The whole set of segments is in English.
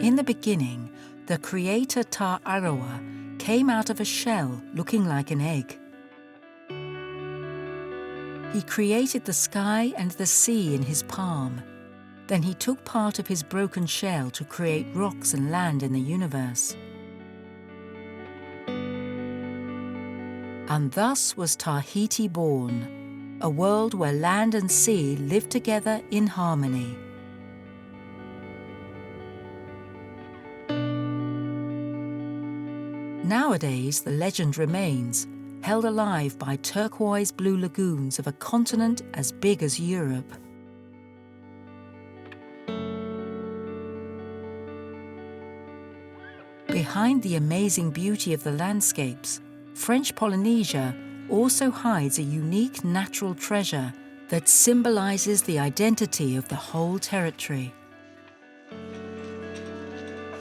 In the beginning, the creator Poe Rava came out of a shell looking like an egg. He created the sky and the sea in his palm. Then he took part of his broken shell to create rocks and land in the universe. And thus was Tahiti born, a world where land and sea live together in harmony. Nowadays, the legend remains, held alive by turquoise blue lagoons of a continent as big as Europe. Behind the amazing beauty of the landscapes, French Polynesia also hides a unique natural treasure that symbolizes the identity of the whole territory.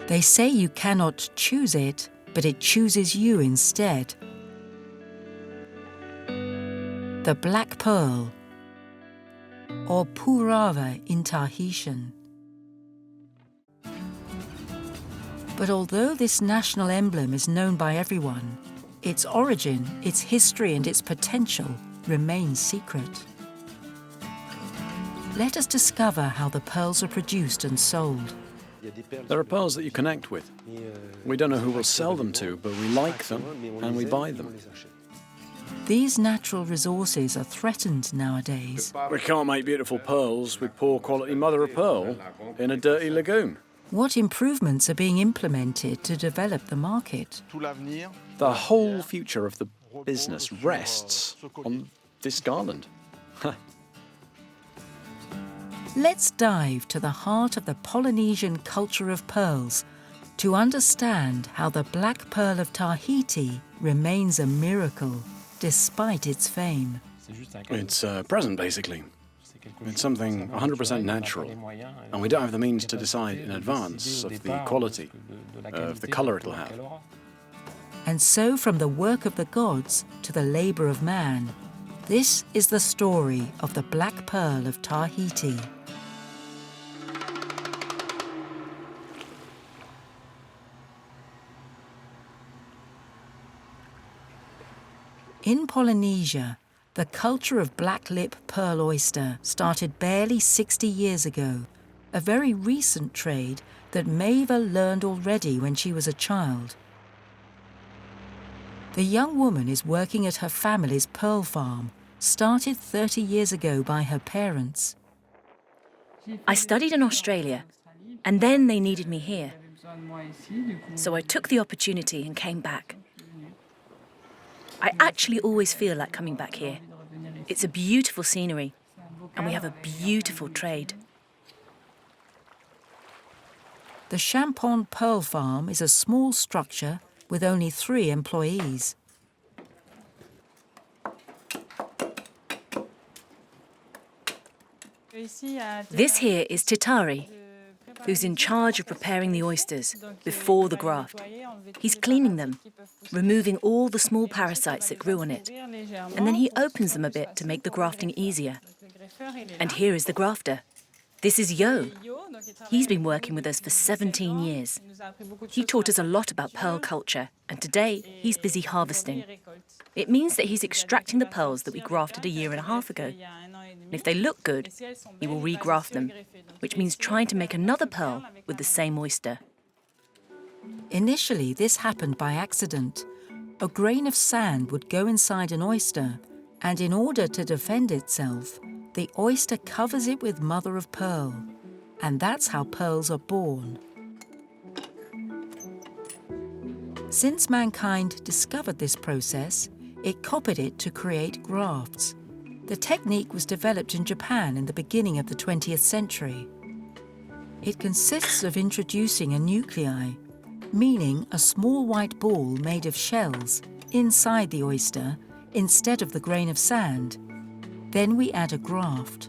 They say you cannot choose it, but it chooses you instead. The black pearl, or Poe Rava in Tahitian. But although this national emblem is known by everyone, its origin, its history and its potential remain secret. Let us discover how the pearls are produced and sold. There are pearls that you connect with. We don't know who we'll sell them to, but we like them and we buy them. These natural resources are threatened nowadays. We can't make beautiful pearls with poor quality mother of pearl in a dirty lagoon. What improvements are being implemented to develop the market? The whole future of the business rests on this garland. Let's dive to the heart of the Polynesian culture of pearls to understand how the black pearl of Tahiti remains a miracle despite its fame. It's a present, basically. It's something 100% natural, and we don't have the means to decide in advance of the quality, of the colour it'll have. And so from the work of the gods to the labour of man, this is the story of the black pearl of Tahiti. In Polynesia, the culture of black-lip pearl oyster started barely 60 years ago, a very recent trade that Maeva learned already when she was a child. The young woman is working at her family's pearl farm, started 30 years ago by her parents. I studied in Australia, and then they needed me here. So I took the opportunity and came back. I actually always feel like coming back here. It's a beautiful scenery, and we have a beautiful trade. The Champon Pearl Farm is a small structure with only 3 employees. This here is Titari, who's in charge of preparing the oysters before the graft. He's cleaning them, removing all the small parasites that grew on it, and then he opens them a bit to make the grafting easier. And here is the grafter. This is Yo. He's been working with us for 17 years. He taught us a lot about pearl culture, and today he's busy harvesting. It means that he's extracting the pearls that we grafted a year and a half ago. And if they look good, he will regraft them, which means trying to make another pearl with the same oyster. Initially, this happened by accident. A grain of sand would go inside an oyster, and in order to defend itself, the oyster covers it with mother of pearl, and that's how pearls are born. Since mankind discovered this process, it copied it to create grafts. The technique was developed in Japan in the beginning of the 20th century. It consists of introducing a nuclei, meaning a small white ball made of shells, inside the oyster instead of the grain of sand. Then we add a graft.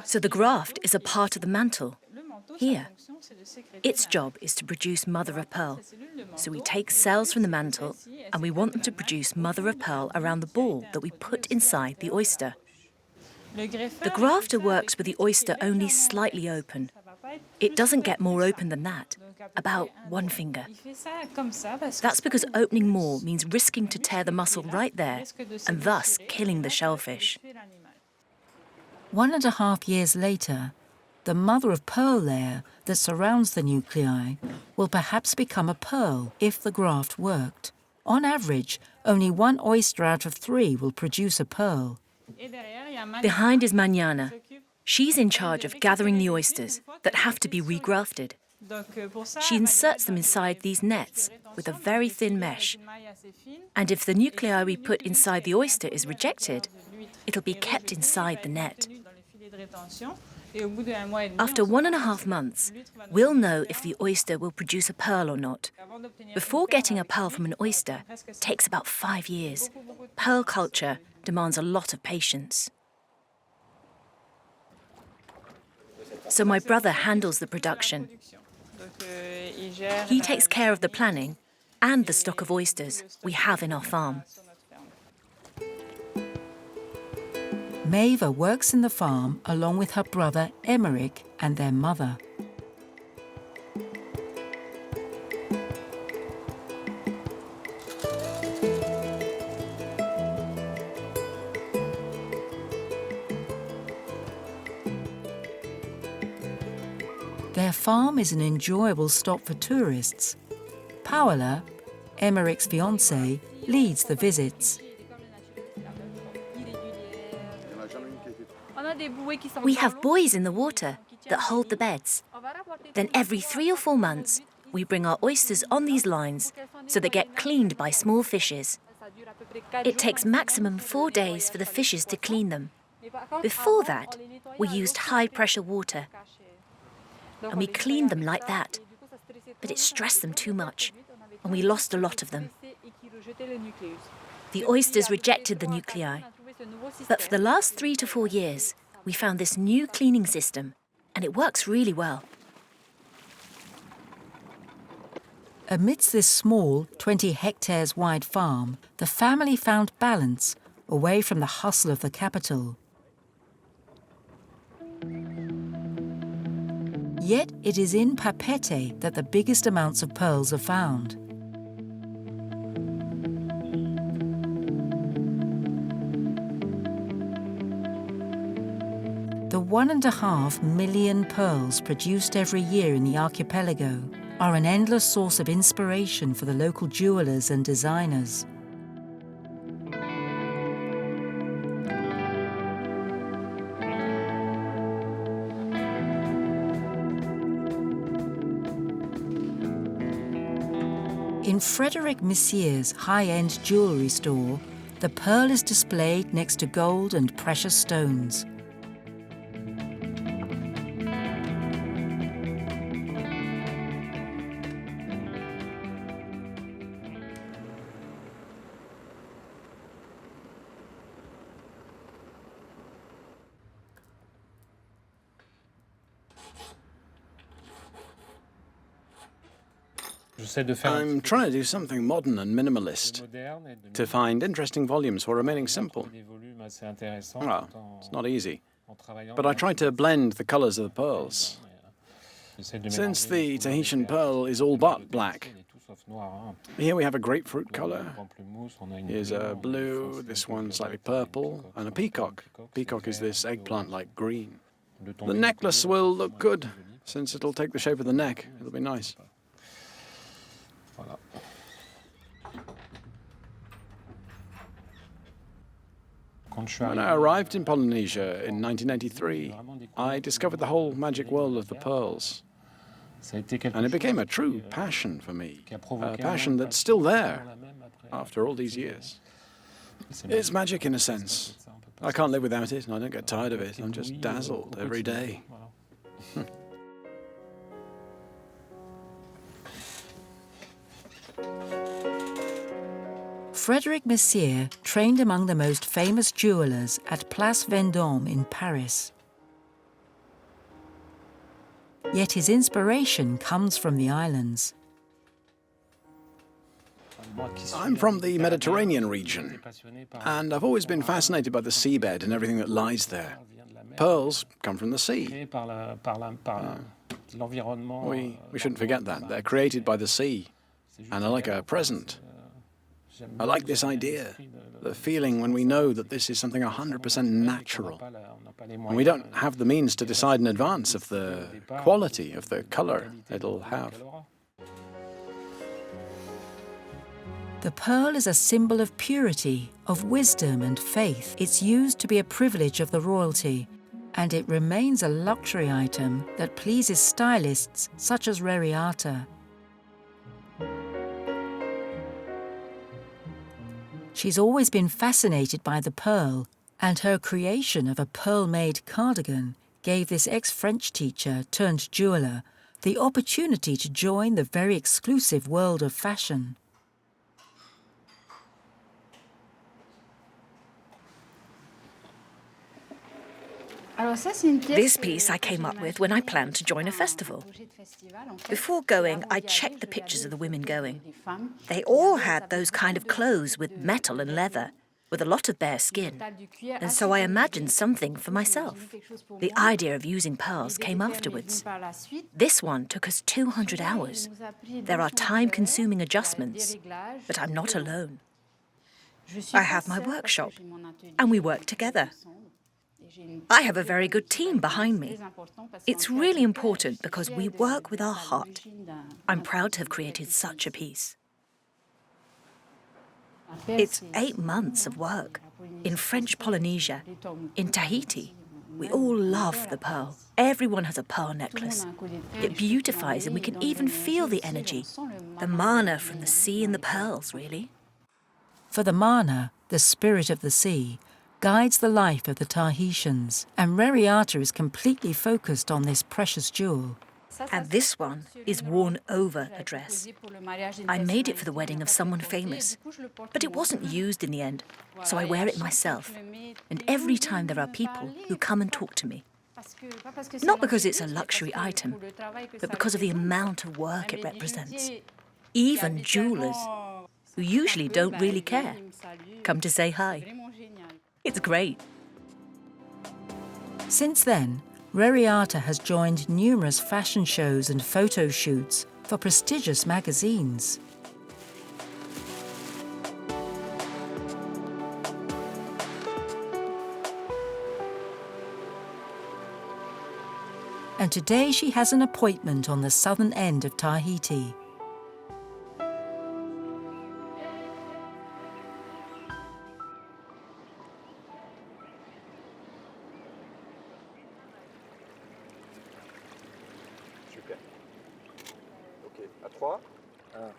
So the graft is a part of the mantle. Here, its job is to produce mother of pearl. So we take cells from the mantle and we want them to produce mother of pearl around the ball that we put inside the oyster. The grafter works with the oyster only slightly open. It doesn't get more open than that, about 1 finger. That's because opening more means risking to tear the muscle right there and thus killing the shellfish. 1.5 years later, the mother-of-pearl layer that surrounds the nuclei will perhaps become a pearl if the graft worked. On average, only 1 oyster out of 3 will produce a pearl. Behind is Manana. She's in charge of gathering the oysters that have to be regrafted. She inserts them inside these nets with a very thin mesh. And if the nuclei we put inside the oyster is rejected, it'll be kept inside the net. After 1.5 months, we'll know if the oyster will produce a pearl or not. Before getting a pearl from an oyster takes about 5 years. Pearl culture demands a lot of patience. So my brother handles the production. He takes care of the planning and the stock of oysters we have in our farm. Maeva works in the farm along with her brother Emmerich and their mother. Their farm is an enjoyable stop for tourists. Paola, Emmerich's fiancée, leads the visits. We have buoys in the water that hold the beds. Then every 3 or 4 months, we bring our oysters on these lines so they get cleaned by small fishes. It takes maximum 4 days for the fishes to clean them. Before that, we used high-pressure water. And we cleaned them like that. But it stressed them too much, and we lost a lot of them. The oysters rejected the nuclei. But for the last 3 to 4 years, we found this new cleaning system, and it works really well. Amidst this small, 20 hectares wide farm, the family found balance away from the hustle of the capital. Yet it is in Papeete that the biggest amounts of pearls are found. The 1.5 million pearls produced every year in the archipelago are an endless source of inspiration for the local jewelers and designers. In Frederic Messier's high-end jewellery store, the pearl is displayed next to gold and precious stones. I'm trying to do something modern and minimalist, to find interesting volumes while remaining simple. Well, it's not easy, but I try to blend the colours of the pearls. Since the Tahitian pearl is all but black, here we have a grapefruit colour, here's a blue, this one slightly purple, and a peacock. Peacock is this eggplant-like green. The necklace will look good, since it'll take the shape of the neck. It'll be nice. When I arrived in Polynesia in 1983, I discovered the whole magic world of the pearls. And it became a true passion for me, a passion that's still there after all these years. It's magic in a sense. I can't live without it, and I don't get tired of it. I'm just dazzled every day. Frederic Messier trained among the most famous jewelers at Place Vendôme in Paris. Yet his inspiration comes from the islands. I'm from the Mediterranean region, and I've always been fascinated by the seabed and everything that lies there. Pearls come from the sea. We shouldn't forget that. They're created by the sea, and are like a present. I like this idea, the feeling when we know that this is something 100% natural, and we don't have the means to decide in advance of the quality of the colour it'll have. The pearl is a symbol of purity, of wisdom and faith. It's used to be a privilege of the royalty, and it remains a luxury item that pleases stylists such as Reriata. She's always been fascinated by the pearl, and her creation of a pearl-made cardigan gave this ex-French teacher turned jeweller the opportunity to join the very exclusive world of fashion. This piece I came up with when I planned to join a festival. Before going, I checked the pictures of the women going. They all had those kind of clothes with metal and leather, with a lot of bare skin. And so I imagined something for myself. The idea of using pearls came afterwards. This one took us 200 hours. There are time-consuming adjustments, but I'm not alone. I have my workshop, and we work together. I have a very good team behind me. It's really important because we work with our heart. I'm proud to have created such a piece. It's 8 months of work in French Polynesia, in Tahiti. We all love the pearl. Everyone has a pearl necklace. It beautifies, and we can even feel the energy, the mana from the sea and the pearls, really. For the mana, the spirit of the sea, guides the life of the Tahitians, and Reriata is completely focused on this precious jewel. And this one is worn over a dress. I made it for the wedding of someone famous, but it wasn't used in the end, so I wear it myself. And every time there are people who come and talk to me. Not because it's a luxury item, but because of the amount of work it represents. Even jewelers, who usually don't really care, come to say hi. It's great. Since then, Reriata has joined numerous fashion shows and photo shoots for prestigious magazines. And today she has an appointment on the southern end of Tahiti. Ok, à 3. 1,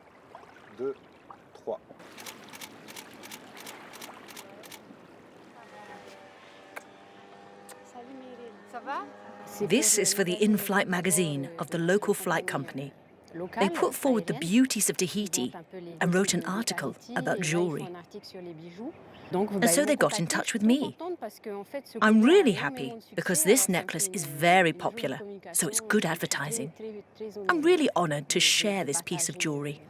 2, 3. This is for the in-flight magazine of the local flight company. They put forward the beauties of Tahiti and wrote an article about jewellery. And so they got in touch with me. I'm really happy because this necklace is very popular, so it's good advertising. I'm really honoured to share this piece of jewellery.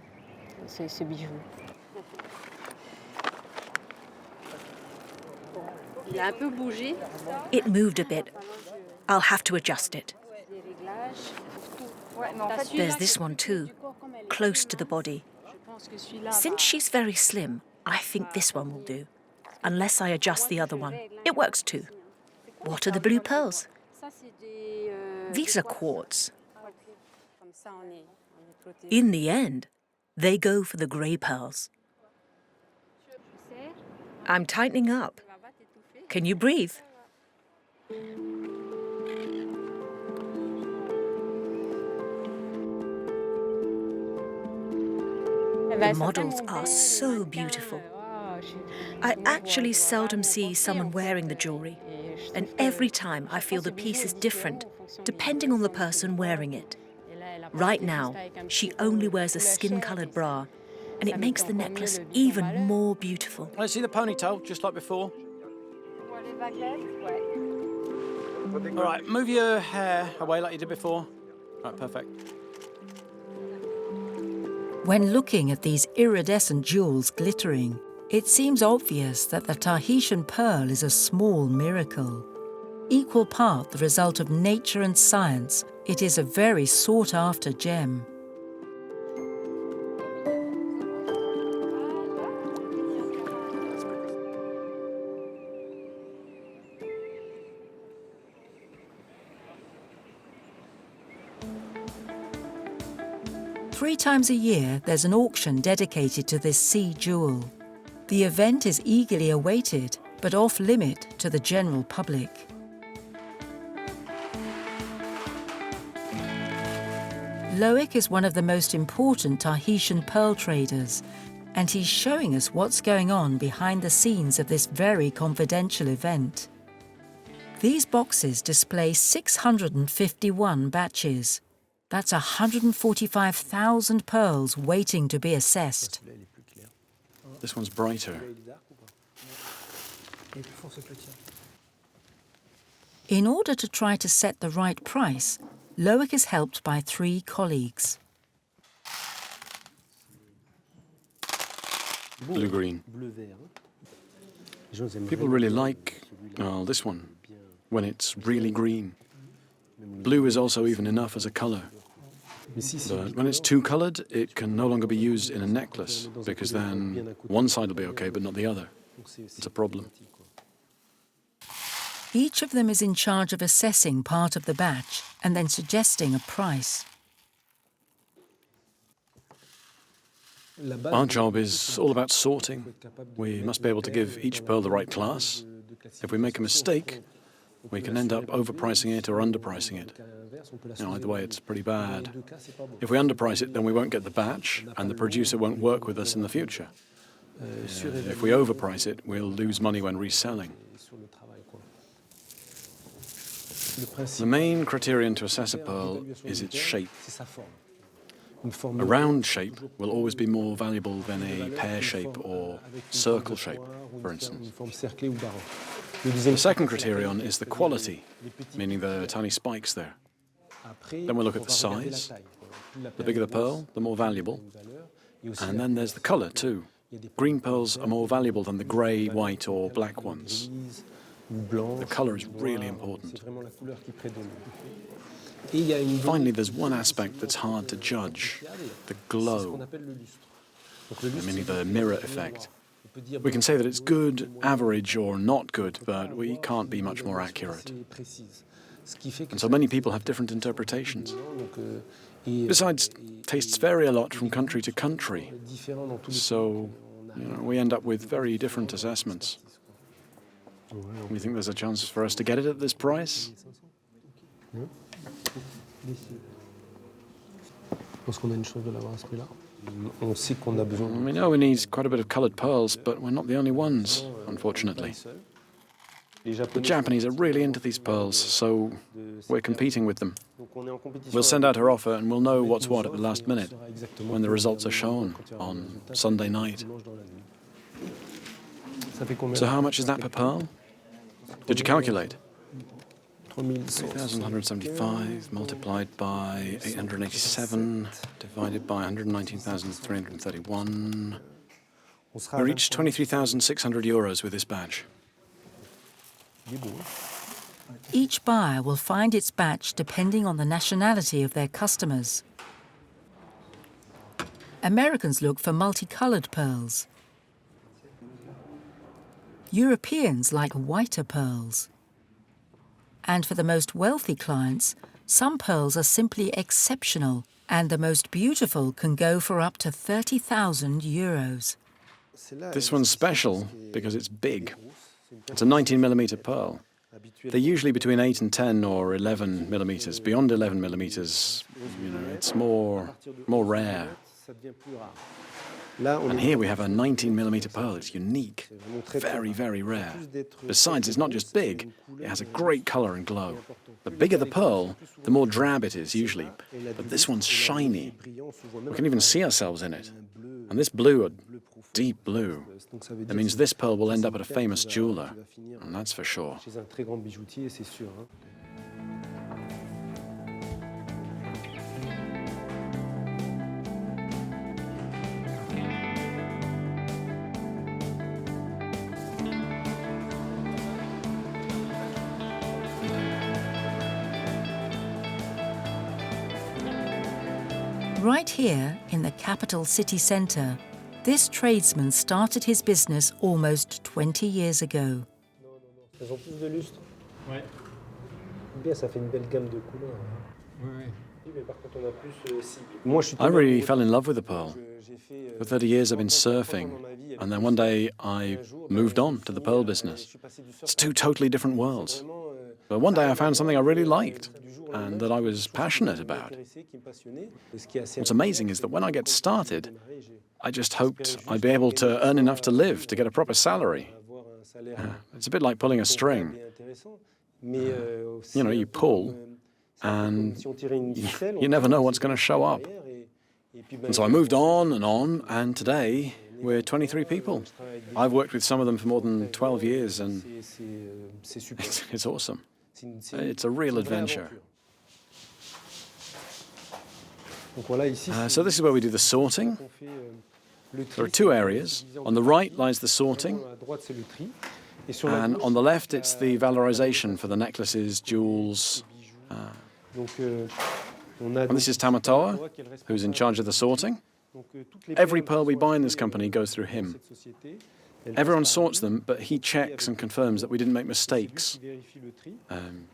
It moved a bit. I'll have to adjust it. There's this one too, close to the body. Since she's very slim, I think this one will do. Unless I adjust the other one. It works too. What are the blue pearls? These are quartz. In the end, they go for the grey pearls. I'm tightening up. Can you breathe? The models are so beautiful. I actually seldom see someone wearing the jewellery, and every time I feel the piece is different, depending on the person wearing it. Right now, she only wears a skin-coloured bra, and it makes the necklace even more beautiful. I see the ponytail, just like before. All right, move your hair away like you did before. Right, perfect. When looking at these iridescent jewels glittering, it seems obvious that the Tahitian pearl is a small miracle. Equal part the result of nature and science, it is a very sought-after gem. Three times a year, there's an auction dedicated to this sea jewel. The event is eagerly awaited, but off-limit to the general public. Loic is one of the most important Tahitian pearl traders, and he's showing us what's going on behind the scenes of this very confidential event. These boxes display 651 batches. That's 145,000 pearls waiting to be assessed. This one's brighter. In order to try to set the right price, Loic is helped by three colleagues. Blue-green. People really like, this one, when it's really green. Blue is also even enough as a colour. But when it's too coloured, it can no longer be used in a necklace, because then one side will be okay, but not the other. It's a problem. Each of them is in charge of assessing part of the batch and then suggesting a price. Our job is all about sorting. We must be able to give each pearl the right class. If we make a mistake, we can end up overpricing it or underpricing it. Either way, it's pretty bad. If we underprice it, then we won't get the batch, and the producer won't work with us in the future. If we overprice it, we'll lose money when reselling. The main criterion to assess a pearl is its shape. A round shape will always be more valuable than a pear shape or circle shape, for instance. The second criterion is the quality, meaning the tiny spikes there. Then we'll look at the size. The bigger the pearl, the more valuable. And then there's the colour too. Green pearls are more valuable than the grey, white or black ones. The colour is really important. Finally, there's one aspect that's hard to judge, the glow, meaning the mirror effect. We can say that it's good, average or not good, but we can't be much more accurate. And so many people have different interpretations. Besides, tastes vary a lot from country to country, so we end up with very different assessments. We think there's a chance for us to get it at this price? We know we need quite a bit of coloured pearls, but we're not the only ones, unfortunately. The Japanese are really into these pearls, so we're competing with them. We'll send out our offer and we'll know what's what at the last minute, when the results are shown on Sunday night. So how much is that per pearl? Did you calculate? 3,175 multiplied by 887 divided by 119,331. We reached 23,600 euros with this batch. Each buyer will find its batch depending on the nationality of their customers. Americans look for multicoloured pearls. Europeans like whiter pearls. And for the most wealthy clients, some pearls are simply exceptional, and the most beautiful can go for up to 30,000 euros. This one's special because it's big. It's a 19mm pearl. They're usually between 8 and 10 or 11 millimeters. Beyond 11 millimeters, it's more rare. And here we have a 19mm pearl. It's unique, very, very rare. Besides, it's not just big, it has a great colour and glow. The bigger the pearl, the more drab it is usually. But this one's shiny. We can even see ourselves in it. And this blue, a deep blue, that means this pearl will end up at a famous jeweller, and that's for sure. right here in the capital city centre, this tradesman started his business almost 20 years ago. Elles ont plus de lustre. Ouais. Bien, ça fait une belle gamme de couleurs. Oui, oui. Oui, mais par contre, on a plus cible. Moi, je suis I tombé really amoureux fell in de- love with the pearl. J'ai fait, For 30 years I've been 3 surfing, dans ma vie avec and then le one surf. day I Un jour, moved j'ai on to the fini, pearl je business. suis passé du surf It's à two la totally different C'est worlds. vraiment, But one day I found something I really du liked jour au and lendemain, that I quelque was chose qui passionate m'a about. intéressé, qui me passionnait. Et ce qui est assez What's incroyable, amazing is c'est that que when I quand get j'ai started, démarré, j'ai I just espéré hoped juste I'd be able to gagner earn de enough to quoi live, to get a proper salary. avoir un salaire It's a bit like pulling a string. convenable et intéressant. Mais, aussi You know, un you peu pull, comme, c'est un peu comme and si on tirait une ficelle, on you never tire know un what's petit peu going to la show ficelle up. derrière et puis, ben, And so I j'ai moved avancé. on, and today we're 23 people. I've worked with some of them for more than 12 years, and C'est super. it's awesome. C'est It's a real une vraie adventure. aventure. Donc voilà, ici, So this is where we do the sorting. on fait, le tri, There are two areas. On the right lies the sorting, à droite, c'est le tri. Et sur la and gauche, on the left it's the valorization for the necklaces, jewels. donc, on a And this is Tamatoa, who's in charge of the sorting. Every pearl we buy in this company goes through him. Everyone sorts them, but he checks and confirms that we didn't make mistakes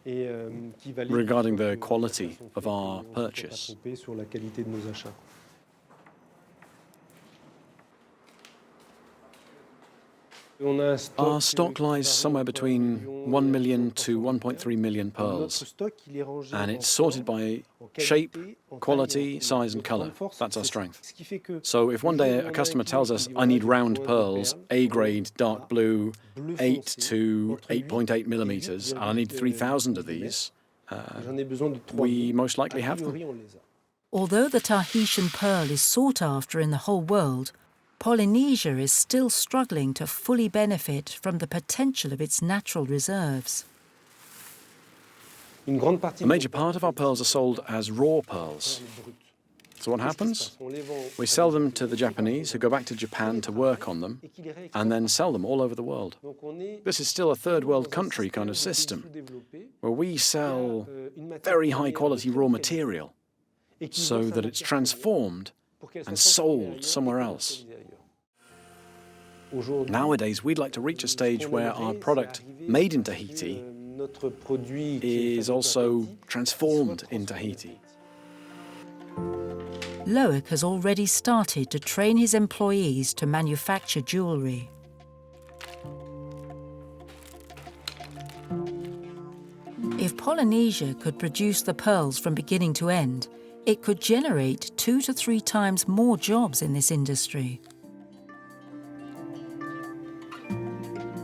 regarding the quality of our purchase. Our stock lies somewhere between 1 million to 1.3 million pearls, and it's sorted by shape, quality, size and colour. That's our strength. So if one day a customer tells us, I need round pearls, A grade, dark blue, 8 to 8.8 millimetres, and I need 3,000 of these, we most likely have them. Although the Tahitian pearl is sought after in the whole world, Polynesia is still struggling to fully benefit from the potential of its natural reserves. A major part of our pearls are sold as raw pearls. So what happens? We sell them to the Japanese, who go back to Japan to work on them, and then sell them all over the world. This is still a third world country kind of system, where we sell very high quality raw material so that it's transformed and sold somewhere else. Nowadays, we'd like to reach a stage where our product made in Tahiti is also transformed in Tahiti. Loic has already started to train his employees to manufacture jewellery. If Polynesia could produce the pearls from beginning to end, it could generate 2 to 3 times more jobs in this industry.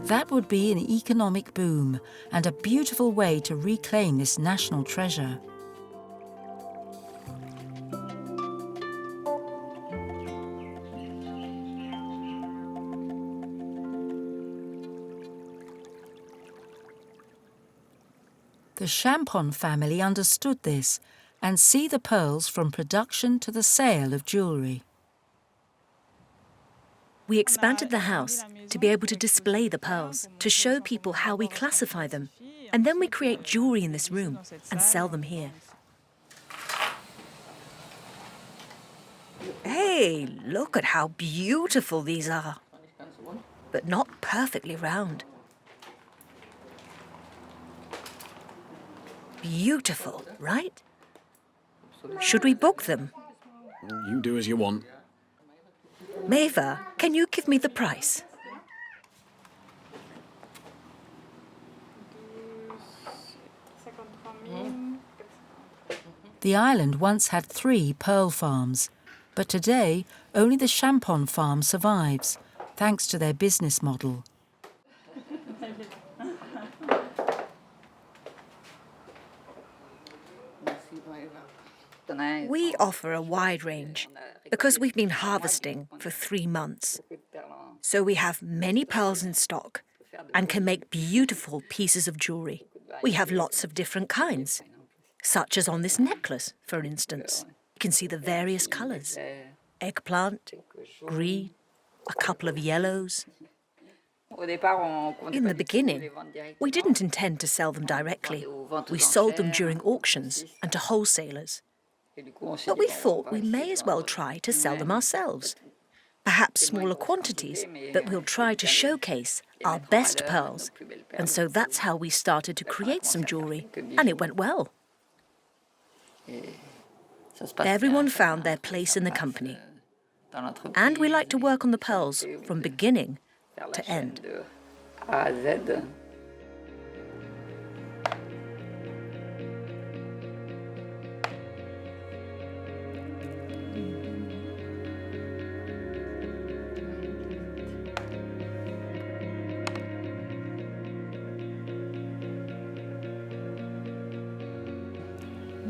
That would be an economic boom and a beautiful way to reclaim this national treasure. The Champon family understood this and see the pearls from production to the sale of jewellery. We expanded the house to be able to display the pearls, to show people how we classify them. And then we create jewellery in this room and sell them here. Hey, look at how beautiful these are. But not perfectly round. Beautiful, right? Should we book them? You do as you want. Maeva, can you give me the price? The island once had 3 pearl farms, but today only the Champon farm survives, thanks to their business model. We offer a wide range because we've been harvesting for 3 months. So we have many pearls in stock and can make beautiful pieces of jewellery. We have lots of different kinds, such as on this necklace, for instance. You can see the various colours: eggplant, green, a couple of yellows. In the beginning, we didn't intend to sell them directly. We sold them during auctions and to wholesalers. But we thought we may as well try to sell them ourselves. Perhaps smaller quantities, but we'll try to showcase our best pearls. And so that's how we started to create some jewellery, and it went well. Everyone found their place in the company. And we like to work on the pearls from beginning to end.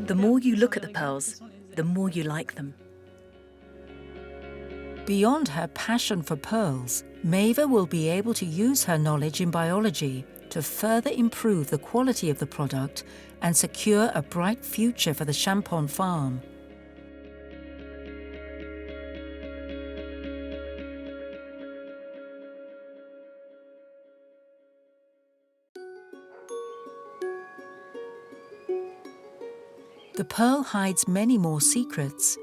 The more you look at the pearls, the more you like them. Beyond her passion for pearls, Maeva will be able to use her knowledge in biology to further improve the quality of the product and secure a bright future for the Champon farm. The pearl hides many more secrets.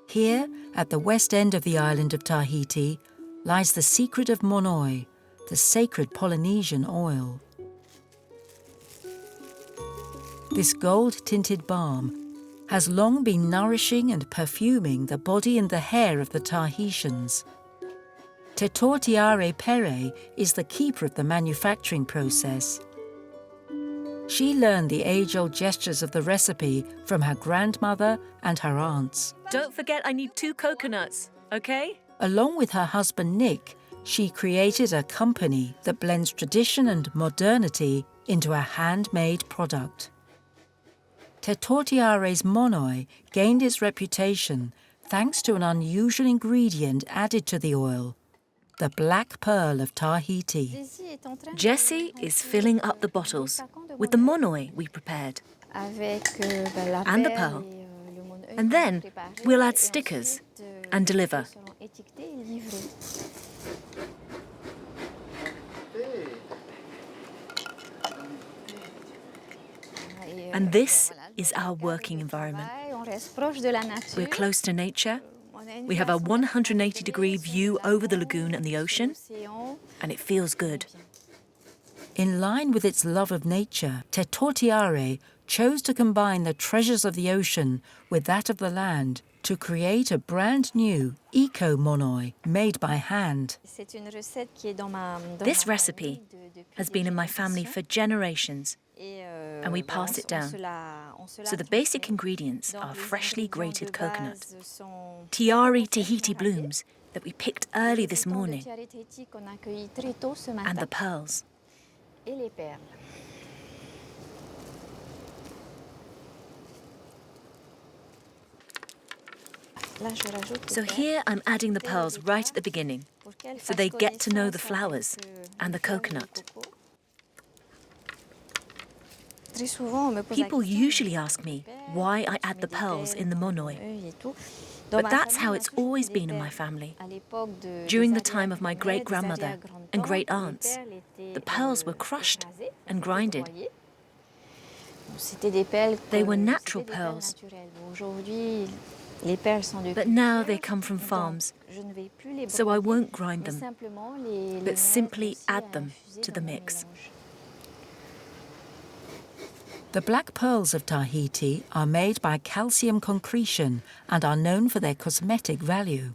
Here, at the west end of the island of Tahiti, lies the secret of Monoi, the sacred Polynesian oil. This gold-tinted balm has long been nourishing and perfuming the body and the hair of the Tahitians. Te Tortiare Pere is the keeper of the manufacturing process. She learned the age-old gestures of the recipe from her grandmother and her aunts. Don't forget I need 2 coconuts, okay? Along with her husband Nick, she created a company that blends tradition and modernity into a handmade product. Te Tortiare's Monoi gained its reputation thanks to an unusual ingredient added to the oil, the black pearl of Tahiti. Jessie is filling up the bottles with the Monoi we prepared and the pearl. And then we'll add stickers and deliver. And this is our working environment. We're close to nature. We have a 180-degree view over the lagoon and the ocean, and it feels good. In line with its love of nature, Te Tortiare chose to combine the treasures of the ocean with that of the land to create a brand new eco-monoi made by hand. This recipe has been in my family for generations, and we pass it down. So the basic ingredients are freshly grated coconut, Tiare Tahiti blooms that we picked early this morning, and the pearls. So here I'm adding the pearls right at the beginning, so they get to know the flowers and the coconut. People usually ask me why I add the pearls in the Monoi. But that's how it's always been in my family. During the time of my great-grandmother and great-aunts, the pearls were crushed and grinded. They were natural pearls. But now they come from farms, so I won't grind them, but simply add them to the mix. The black pearls of Tahiti are made by calcium concretion and are known for their cosmetic value.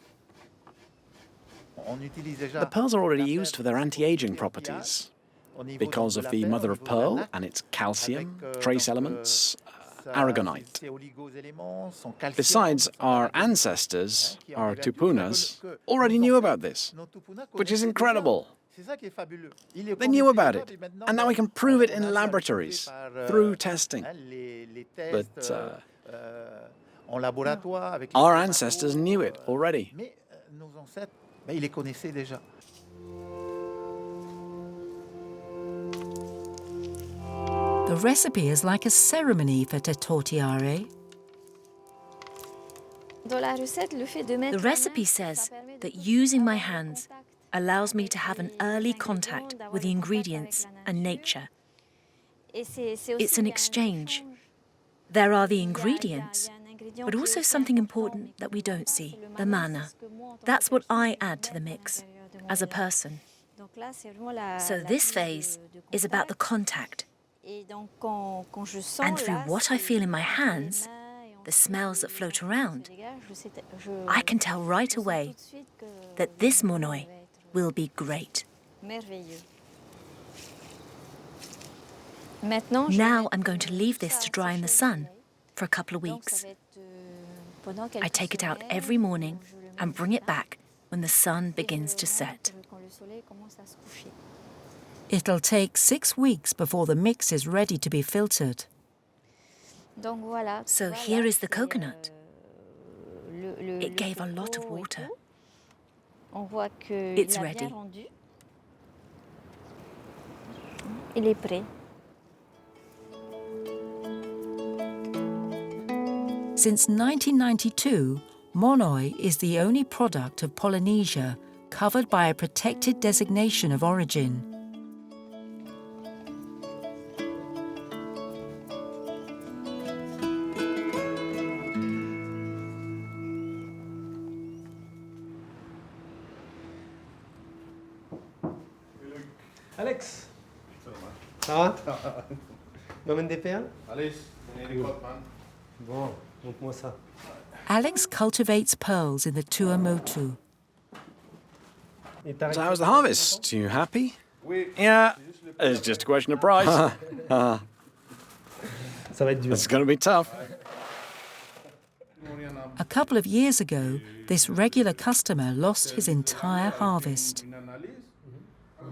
The pearls are already used for their anti-aging properties because of the mother of pearl and its calcium, trace elements, aragonite. Besides, our ancestors, our tupunas, already knew about this, which is incredible. They knew about it, and now we can prove it in laboratories through testing. But our ancestors knew it already. The recipe is like a ceremony for Te Tortiare. The recipe says that using my hands allows me to have an early contact with the ingredients and nature. It's an exchange. There are the ingredients, but also something important that we don't see, the mana. That's what I add to the mix, as a person. So this phase is about the contact. And through what I feel in my hands, the smells that float around, I can tell right away that this Monoi will be great. Now I'm going to leave this to dry in the sun for a couple of weeks. I take it out every morning and bring it back when the sun begins to set. It'll take 6 weeks before the mix is ready to be filtered. So here is the coconut. It gave a lot of water. It's ready. Since 1992, Monoi is the only product of Polynesia covered by a protected designation of origin. Alex, ça va? M'emmène des perles? Allez, donnez les cotes, man. Bon, montre-moi ça. Alex cultivates pearls in the Tuamotu. So how's the harvest? You happy? Yeah, it's just a question of price. Ça va être dur. It's going to be tough. A couple of years ago, this regular customer lost his entire harvest.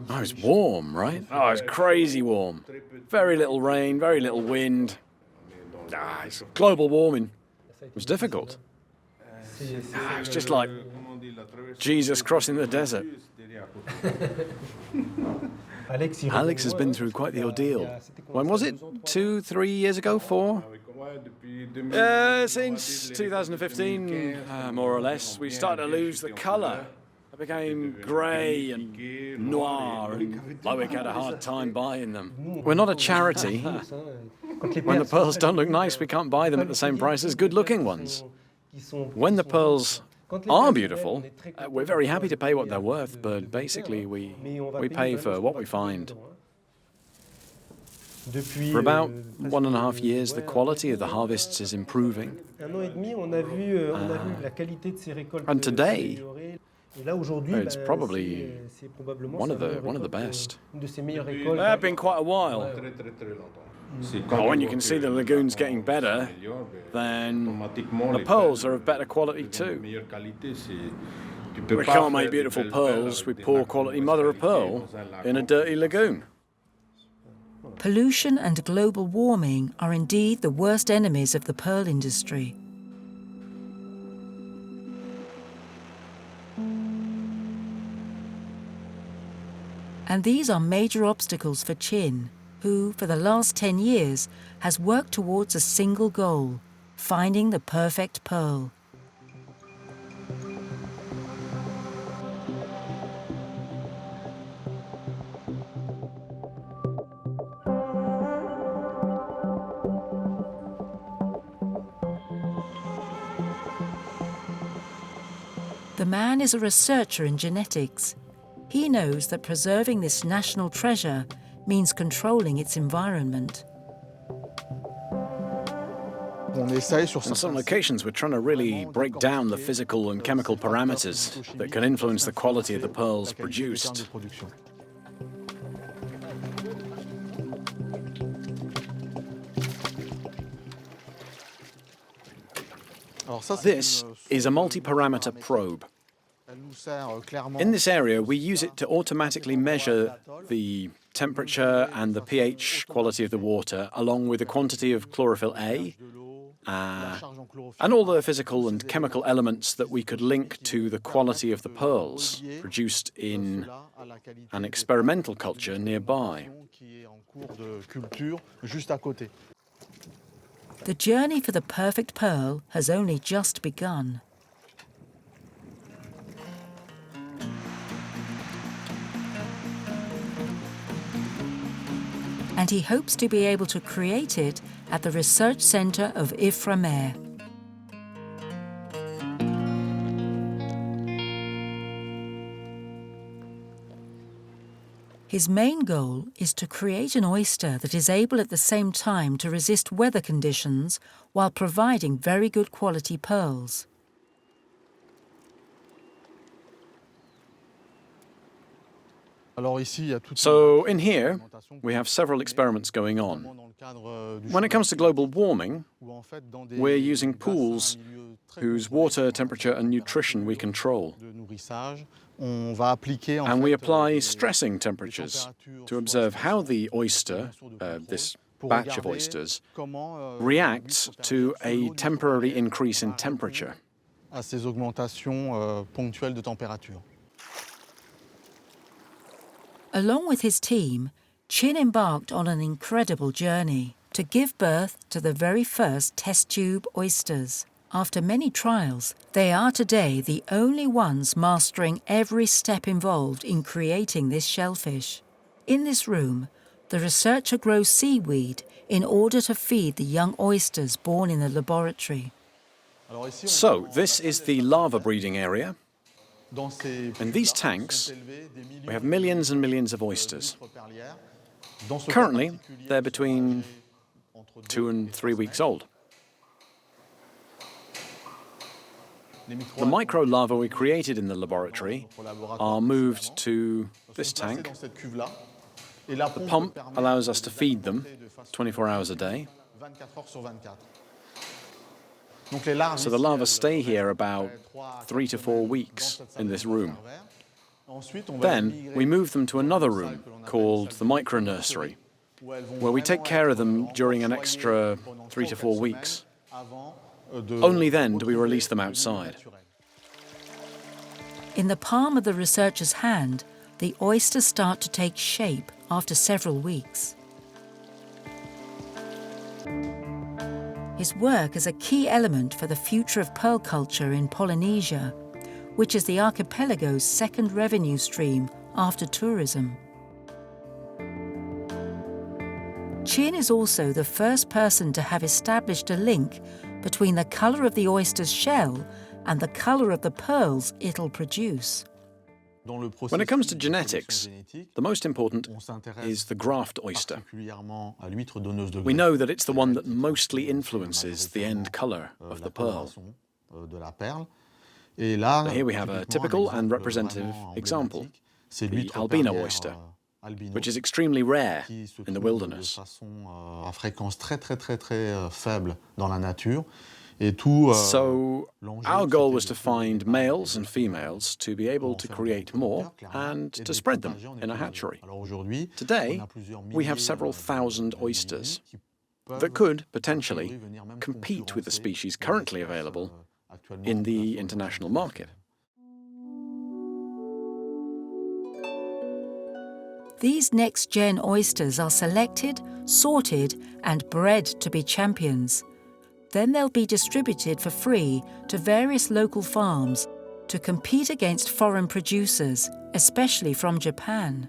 Oh, it's warm, right? Oh, it's crazy warm. Very little rain, very little wind. It's global warming. It was difficult. It's just like Jesus crossing the desert. Alex has been through quite the ordeal. When was it? 2, 3 years ago? 4? Since 2015, more or less, we started to lose the colour. It became grey and noir, and Loic had a hard time buying them. We're not a charity. When the pearls don't look nice, we can't buy them at the same price as good-looking ones. When the pearls are beautiful, we're very happy to pay what they're worth, but basically we pay for what we find. For about 1.5 years, the quality of the harvests is improving. And today, it's probably one of the best. It's been quite a while. But when you can see the lagoons getting better, then the pearls are of better quality too. We can't make beautiful pearls with poor quality mother of pearl in a dirty lagoon. Pollution and global warming are indeed the worst enemies of the pearl industry. And these are major obstacles for Chin, who, for the last 10 years, has worked towards a single goal: finding the perfect pearl. The man is a researcher in genetics. He knows that preserving this national treasure means controlling its environment. On some locations, we're trying to really break down the physical and chemical parameters that can influence the quality of the pearls produced. This is a multi-parameter probe. In this area, we use it to automatically measure the temperature and the pH quality of the water, along with the quantity of chlorophyll A, and all the physical and chemical elements that we could link to the quality of the pearls produced in an experimental culture nearby. The journey for the perfect pearl has only just begun. And he hopes to be able to create it at the research centre of Ifremer. His main goal is to create an oyster that is able at the same time to resist weather conditions while providing very good quality pearls. So in here, we have several experiments going on. When it comes to global warming, we're using pools whose water temperature and nutrition we control. And we apply stressing temperatures to observe how the oyster, this batch of oysters, reacts to a temporary increase in temperature. Along with his team, Chin embarked on an incredible journey to give birth to the very first test tube oysters. After many trials, they are today the only ones mastering every step involved in creating this shellfish. In this room, the researcher grows seaweed in order to feed the young oysters born in the laboratory. So this is the larva breeding area. In these tanks, we have millions and millions of oysters. Currently, they're between 2 and 3 weeks old. The micro-larvae we created in the laboratory are moved to this tank. The pump allows us to feed them 24 hours a day. So the larvae stay here about 3 to 4 weeks in this room. Then we move them to another room called the micro-nursery, where we take care of them during an extra 3 to 4 weeks. Only then do we release them outside. In the palm of the researcher's hand, the oysters start to take shape after several weeks. His work is a key element for the future of pearl culture in Polynesia, which is the archipelago's second revenue stream after tourism. Chin is also the first person to have established a link between the colour of the oyster's shell and the colour of the pearls it'll produce. When it comes to genetics, the most important is the graft oyster. We know that it's the one that mostly influences the end colour of the pearl. So here we have a typical and representative example, the albino oyster, which is extremely rare in the wilderness. So our goal was to find males and females to be able to create more and to spread them in a hatchery. Today, we have several thousand oysters that could potentially compete with the species currently available in the international market. These next-gen oysters are selected, sorted, and bred to be champions. Then they'll be distributed for free to various local farms to compete against foreign producers, especially from Japan.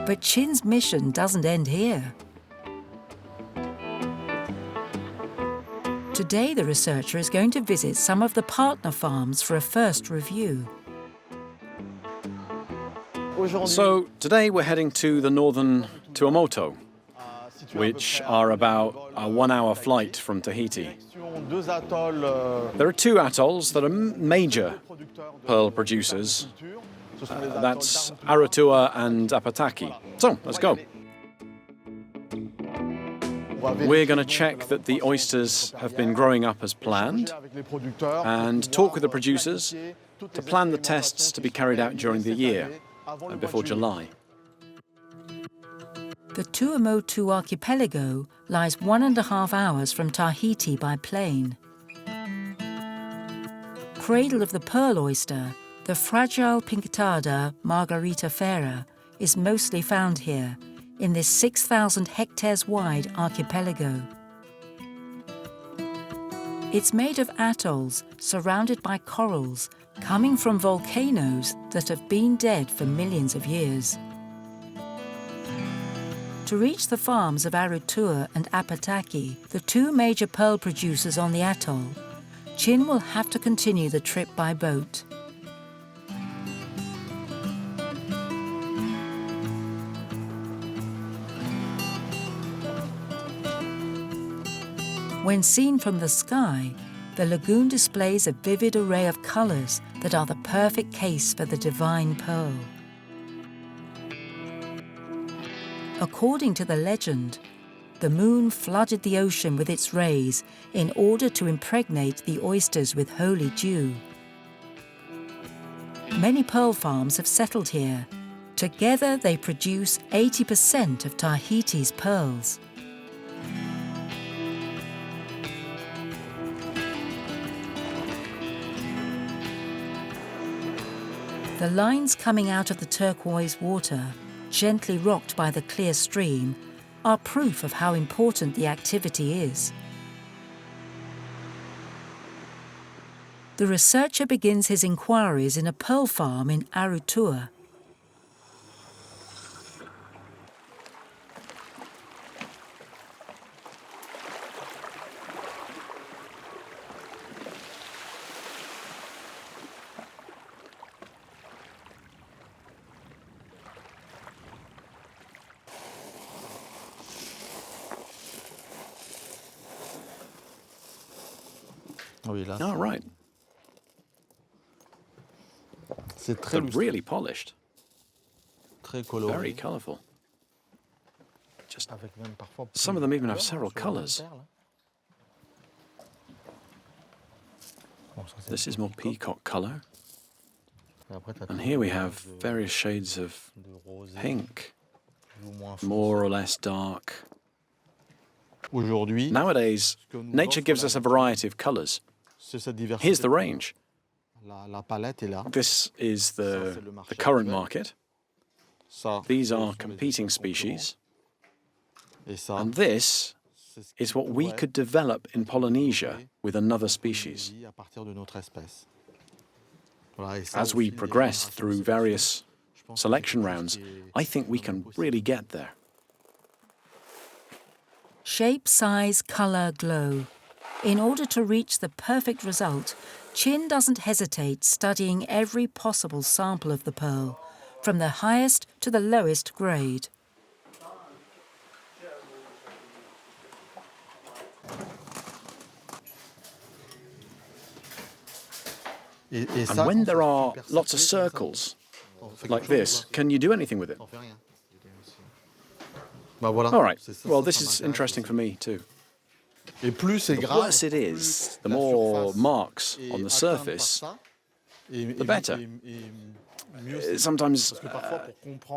But Chin's mission doesn't end here. Today, the researcher is going to visit some of the partner farms for a first review. So today we're heading to the northern Tuamotu, which are about a 1-hour flight from Tahiti. There are 2 atolls that are major pearl producers. That's Arautua and Apataki. So, let's go. We're going to check that the oysters have been growing up as planned and talk with the producers to plan the tests to be carried out during the year, before July. The Tuamotu archipelago lies 1.5 hours from Tahiti by plane. Cradle of the pearl oyster, the fragile Pinctada margaritifera, is mostly found here, in this 6,000 hectares wide archipelago. It's made of atolls surrounded by corals coming from volcanoes that have been dead for millions of years. To reach the farms of Arautua and Apataki, the 2 major pearl producers on the atoll, Chin will have to continue the trip by boat. When seen from the sky, the lagoon displays a vivid array of colours that are the perfect case for the divine pearl. According to the legend, the moon flooded the ocean with its rays in order to impregnate the oysters with holy dew. Many pearl farms have settled here. Together they produce 80% of Tahiti's pearls. The lines coming out of the turquoise water, gently rocked by the clear stream, are proof of how important the activity is. The researcher begins his inquiries in a pearl farm in Arutua. Oh, right. They're really polished. Very colourful. Some of them even have several colours. This is more peacock colour. And here we have various shades of pink, more or less dark. Nowadays, nature gives us a variety of colours. Here's the range. This is the current market. These are competing species. And this is what we could develop in Polynesia with another species. As we progress through various selection rounds, I think we can really get there. Shape, size, colour, glow. In order to reach the perfect result, Chin doesn't hesitate studying every possible sample of the pearl, from the highest to the lowest grade. And when there are lots of circles, like this, can you do anything with it? All right, well, this is interesting for me too. The worse it is, the more marks on the surface, the better. Sometimes,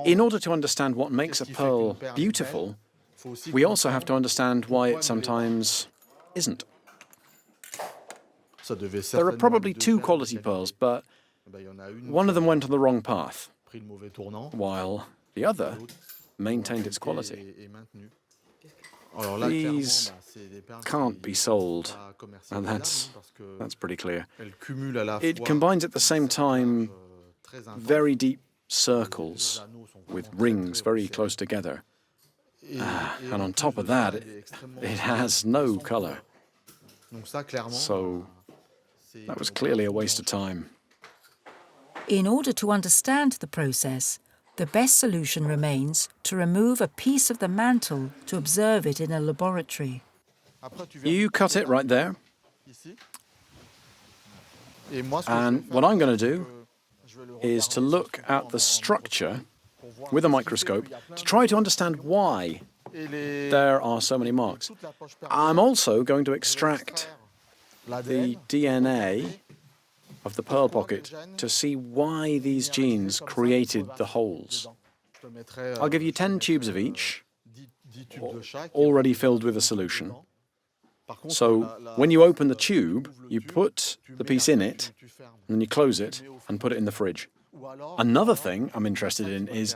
in order to understand what makes a pearl beautiful, we also have to understand why it sometimes isn't. There are probably two quality pearls, but one of them went on the wrong path, while the other maintained its quality. These can't be sold, and that's pretty clear. It combines at the same time very deep circles with rings very close together. And on top of that, it has no colour. So that was clearly a waste of time. In order to understand the process, the best solution remains to remove a piece of the mantle to observe it in a laboratory. You cut it right there. And what I'm going to do is to look at the structure with a microscope to try to understand why there are so many marks. I'm also going to extract the DNA of the pearl pocket to see why these genes created the holes. I'll give you 10 tubes of each, already filled with a solution. So when you open the tube, you put the piece in it, and then you close it and put it in the fridge. Another thing I'm interested in is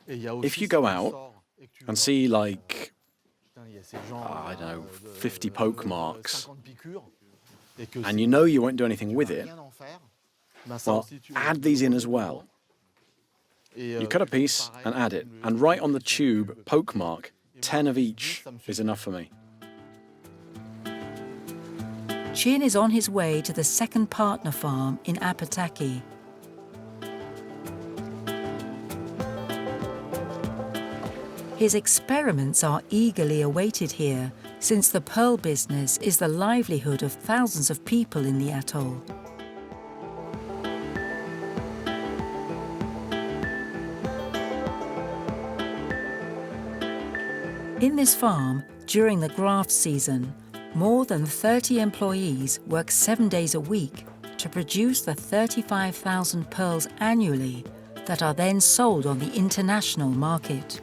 if you go out and see like, I don't know, 50 poke marks, and you know you won't do anything with it, well, add these in as well. You cut a piece and add it, and right on the tube, poke mark, 10 of each is enough for me. Chin is on his way to the second partner farm in Apataki. His experiments are eagerly awaited here, since the pearl business is the livelihood of thousands of people in the atoll. In this farm, during the graft season, more than 30 employees work 7 days a week to produce the 35,000 pearls annually that are then sold on the international market.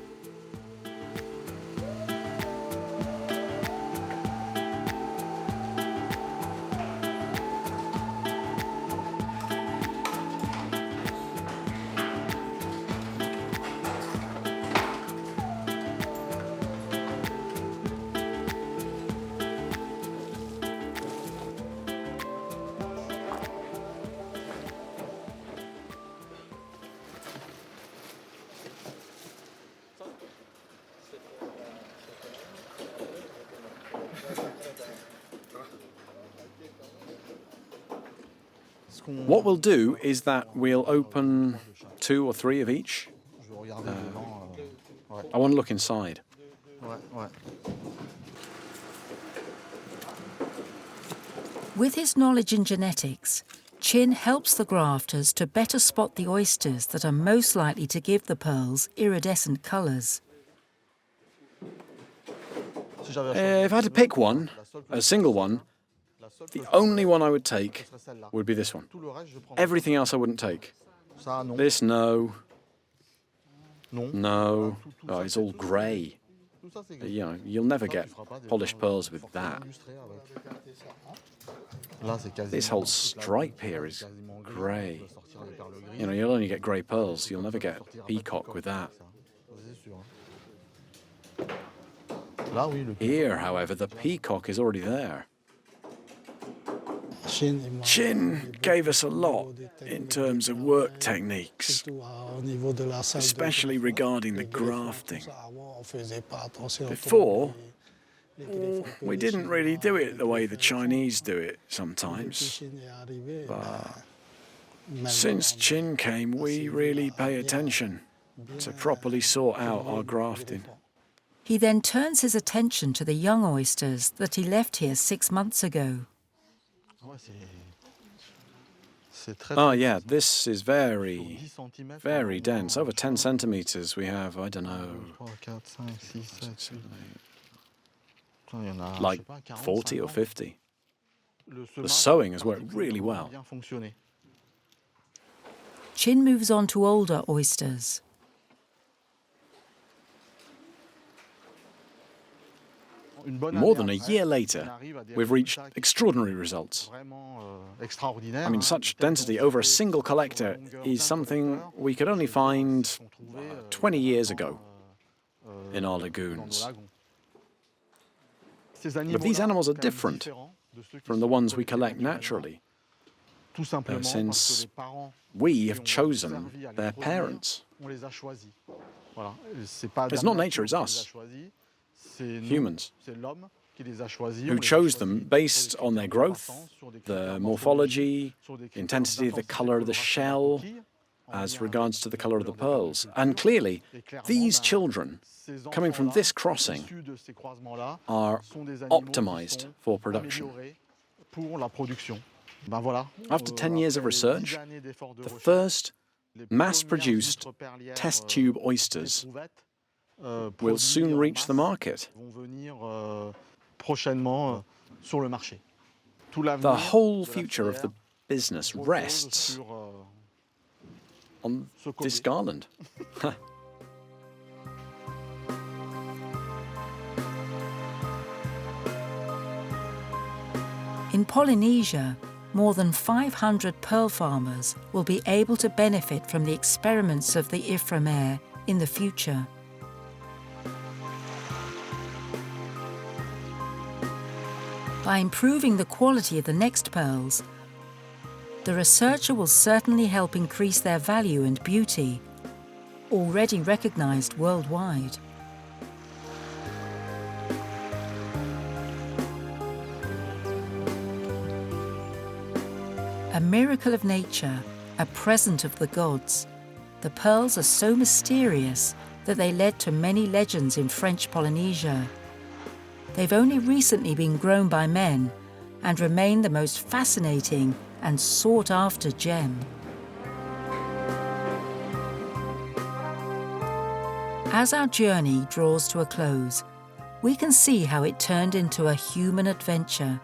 What we'll do is that we'll open 2 or 3 of each. I want to look inside. With his knowledge in genetics, Chin helps the grafters to better spot the oysters that are most likely to give the pearls iridescent colours. If I had to pick one, a single one, the only one I would take would be this one. Everything else I wouldn't take. This, no. No. Oh, it's all grey. You know, you'll never get polished pearls with that. This whole stripe here is grey. You know, you'll only get grey pearls. You'll never get peacock with that. Here, however, the peacock is already there. Chin gave us a lot in terms of work techniques, especially regarding the grafting. Before, we didn't really do it the way the Chinese do it sometimes. But since Chin came, we really pay attention to properly sort out our grafting. He then turns his attention to the young oysters that he left here 6 months ago. Oh yeah, this is very, very dense. Over 10 centimeters we have, I don't know, like 40 or 50. The sewing has worked really well. Chin moves on to older oysters. More than a year later, we've reached extraordinary results. I mean, such density over a single collector is something we could only find 20 years ago in our lagoons. But these animals are different from the ones we collect naturally, since we have chosen their parents. It's not nature, it's us, humans, who chose them based on their growth, the morphology, the intensity of the colour of the shell, as regards to the colour of the pearls. And clearly, these children, coming from this crossing, are optimised for production. After 10 years of research, the first mass-produced test tube oysters will soon reach the market. The whole future of the business rests on this garland. In Polynesia, more than 500 pearl farmers will be able to benefit from the experiments of the Ifremer in the future. By improving the quality of the next pearls, the researcher will certainly help increase their value and beauty, already recognized worldwide. A miracle of nature, a present of the gods, the pearls are so mysterious that they led to many legends in French Polynesia. They've only recently been grown by men and remain the most fascinating and sought-after gem. As our journey draws to a close, we can see how it turned into a human adventure.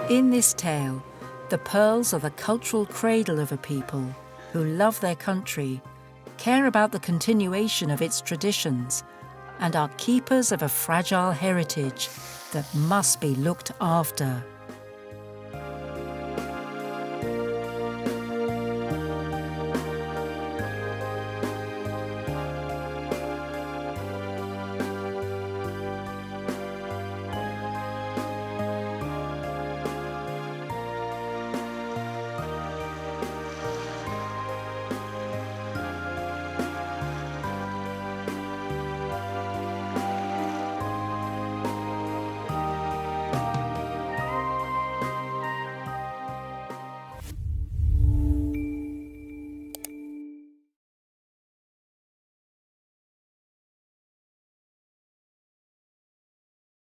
In this tale, the pearls are the cultural cradle of a people who love their country, care about the continuation of its traditions, and are keepers of a fragile heritage that must be looked after.